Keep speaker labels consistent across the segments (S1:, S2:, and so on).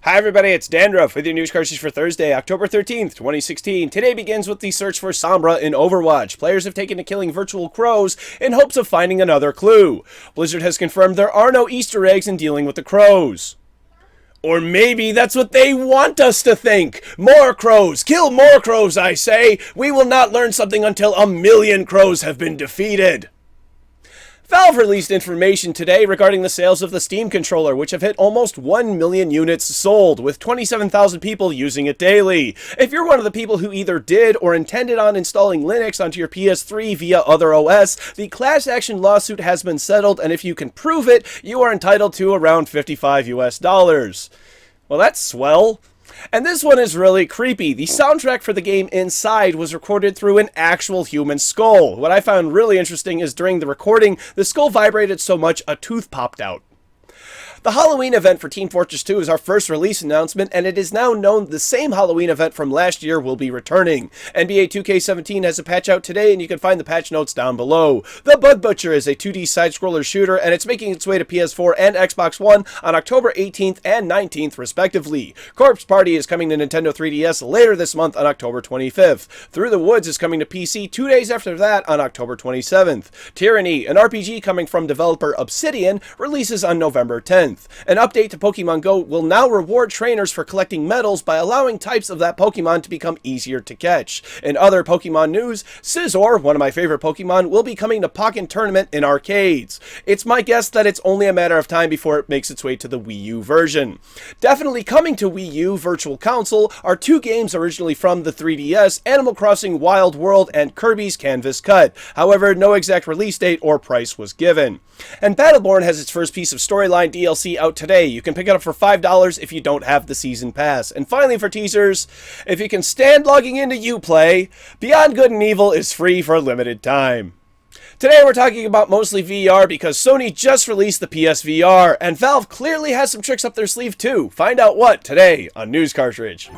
S1: Hi everybody, it's Dandruff with your news Cartridge for Thursday, October 13th, 2016. Today begins with the search for Sombra in Overwatch. Players have taken to killing virtual crows in hopes of finding another clue. Blizzard has confirmed there are no Easter eggs in dealing with the crows. Or maybe that's what they want us to think. More crows! Kill more crows, I say! We will not learn something until 1,000,000 crows have been defeated. Valve released information today regarding the sales of the Steam controller, which have hit almost 1 million units sold, with 27,000 people using it daily. If you're one of the people who either did or intended on installing Linux onto your PS3 via other OS, the class action lawsuit has been settled, and if you can prove it, you are entitled to around $55 US. Well, that's swell. And this one is really creepy. The soundtrack for the game Inside was recorded through an actual human skull. What I found really interesting is during the recording, the skull vibrated so much a tooth popped out. The Halloween event for Team Fortress 2 is our first release announcement, and it is now known the same Halloween event from last year will be returning. NBA 2K17 has a patch out today, and you can find the patch notes down below. The Bug Butcher is a 2D side-scroller shooter, and it's making its way to PS4 and Xbox One on October 18th and 19th, respectively. Corpse Party is coming to Nintendo 3DS later this month on October 25th. Through the Woods is coming to PC 2 days after that on October 27th. Tyranny, an RPG coming from developer Obsidian, releases on November 10th. An update to Pokemon Go will now reward trainers for collecting medals by allowing types of that Pokemon to become easier to catch. In other Pokemon news, Scizor, one of my favorite Pokemon, will be coming to Pokken Tournament in arcades. It's my guess that it's only a matter of time before it makes its way to the Wii U version. Definitely coming to Wii U Virtual Console are two games originally from the 3DS, Animal Crossing Wild World and Kirby's Canvas Cut. However, no exact release date or price was given. And Battleborn has its first piece of storyline DLC out today. You can pick it up for $5 if you don't have the season pass. And finally, for teasers, if you can stand logging into Uplay, Beyond Good and Evil is free for a limited time. Today we're talking about mostly VR because Sony just released the PSVR, and Valve clearly has some tricks up their sleeve too. Find out what today on News Cartridge.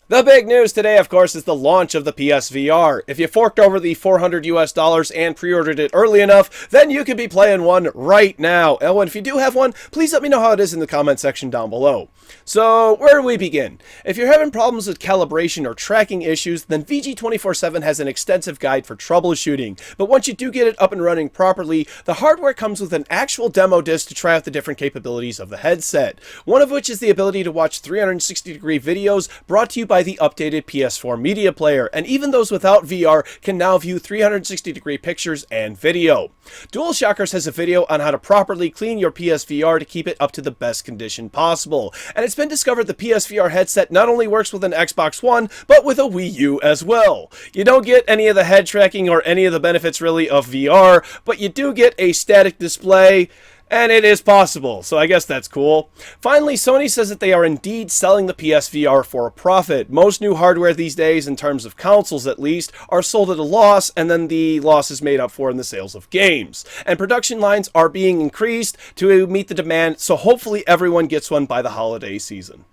S1: The big news today, of course, is the launch of the PSVR. If you forked over the $400 US and pre-ordered it early enough, then you could be playing one right now. And if you do have one, please let me know how it is in the comment section down below. So, where do we begin? If you're having problems with calibration or tracking issues, then VG247 has an extensive guide for troubleshooting. But once you do get it up and running properly, the hardware comes with an actual demo disc to try out the different capabilities of the headset. One of which is the ability to watch 360-degree videos brought to you by the updated PS4 media player, and even those without VR can now view 360-degree pictures and video. Dualshock has a video on how to properly clean your PSVR to keep it up to the best condition possible, and it's been discovered the PSVR headset not only works with an Xbox One, but with a Wii U as well. You don't get any of the head tracking or any of the benefits really of VR, but you do get a static display, and it is possible, so I guess that's cool. Finally, Sony says that they are indeed selling the PSVR for a profit. Most new hardware these days, in terms of consoles at least, are sold at a loss, and then the loss is made up for in the sales of games. And production lines are being increased to meet the demand, so hopefully everyone gets one by the holiday season.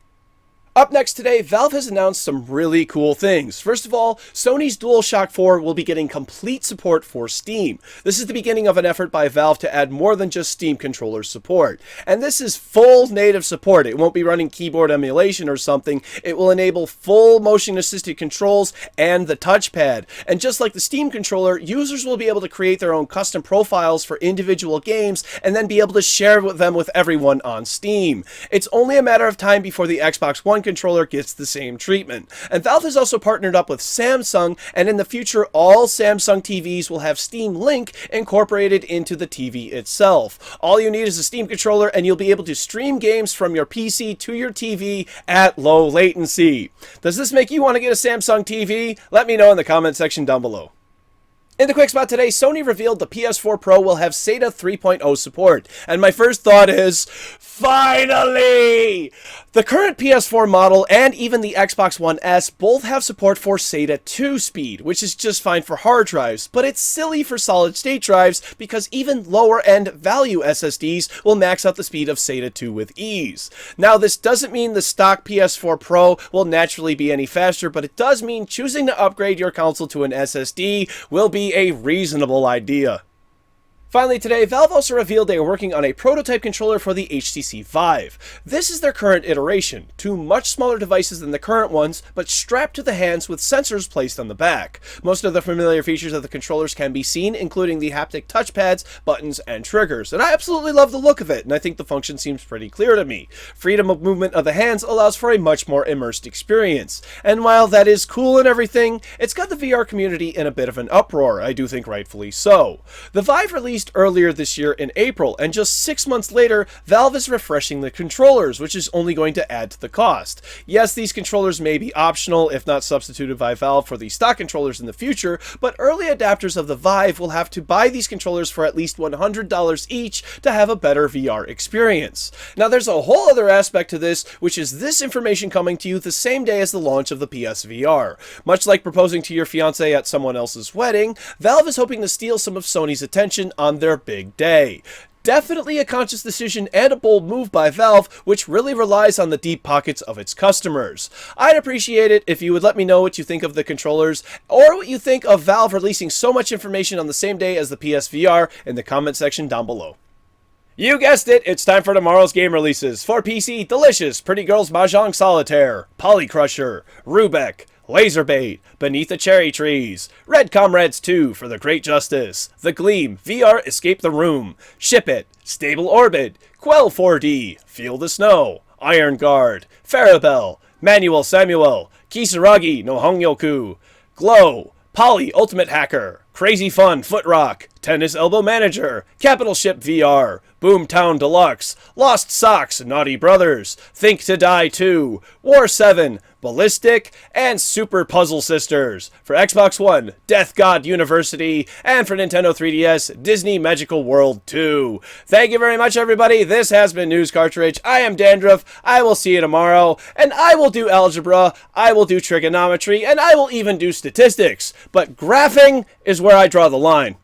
S1: Up next today, Valve has announced some really cool things. First of all, Sony's DualShock 4 will be getting complete support for Steam. This is the beginning of an effort by Valve to add more than just Steam controller support. And this is full native support. It won't be running keyboard emulation or something. It will enable full motion-assisted controls and the touchpad. And just like the Steam controller, users will be able to create their own custom profiles for individual games and then be able to share them with everyone on Steam. It's only a matter of time before the Xbox One controller gets the same treatment. And Valve has also partnered up with Samsung, and in the future all Samsung TVs will have Steam Link incorporated into the TV itself. All you need is a Steam controller and you'll be able to stream games from your PC to your TV at low latency. Does this make you want to get a Samsung TV? Let me know in the comment section down below. In the quick spot today, Sony revealed the PS4 Pro will have SATA 3.0 support, and my first thought is, finally! The current PS4 model and even the Xbox One S both have support for SATA 2 speed, which is just fine for hard drives, but it's silly for solid-state drives because even lower-end value SSDs will max out the speed of SATA 2 with ease. Now, this doesn't mean the stock PS4 Pro will naturally be any faster, but it does mean choosing to upgrade your console to an SSD will be a reasonable idea. Finally today, Valve also revealed they are working on a prototype controller for the HTC Vive. This is their current iteration, two much smaller devices than the current ones, but strapped to the hands with sensors placed on the back. Most of the familiar features of the controllers can be seen, including the haptic touchpads, buttons, and triggers, and I absolutely love the look of it, and I think the function seems pretty clear to me. Freedom of movement of the hands allows for a much more immersed experience, and while that is cool and everything, it's got the VR community in a bit of an uproar, I do think rightfully so. The Vive released earlier this year in April, and just 6 months later, Valve is refreshing the controllers, which is only going to add to the cost. Yes, these controllers may be optional, if not substituted by Valve for the stock controllers in the future, but early adapters of the Vive will have to buy these controllers for at least $100 each to have a better VR experience. Now there's a whole other aspect to this, which is this information coming to you the same day as the launch of the PSVR. Much like proposing to your fiancé at someone else's wedding, Valve is hoping to steal some of Sony's attention on their big day. Definitely a conscious decision and a bold move by Valve, which really relies on the deep pockets of its customers. I'd appreciate it if you would let me know what you think of the controllers, or what you think of Valve releasing so much information on the same day as the PSVR in the comment section down below. You guessed it, it's time for tomorrow's game releases. For PC, Delicious, Pretty Girls Mahjong Solitaire, Polycrusher, Rubek, Laserbait, Beneath the Cherry Trees, Red Comrades 2 for the Great Justice, The Gleam, VR Escape the Room, Ship It, Stable Orbit, Quell 4D, Feel the Snow, Iron Guard, Farabelle, Manuel Samuel, Kisaragi no Hongyoku, Glow, Poly Ultimate Hacker, Crazy Fun Foot Rock, Tennis Elbow Manager, Capital Ship VR, Boomtown Deluxe, Lost Socks, Naughty Brothers, Think to Die 2, War 7, Ballistic, and Super Puzzle Sisters. For Xbox One, Death God University, and for Nintendo 3DS, Disney Magical World 2. Thank you very much, everybody. This has been News Cartridge. I am Dandruff. I will see you tomorrow, and I will do algebra, I will do trigonometry, and I will even do statistics. But graphing is where I draw the line.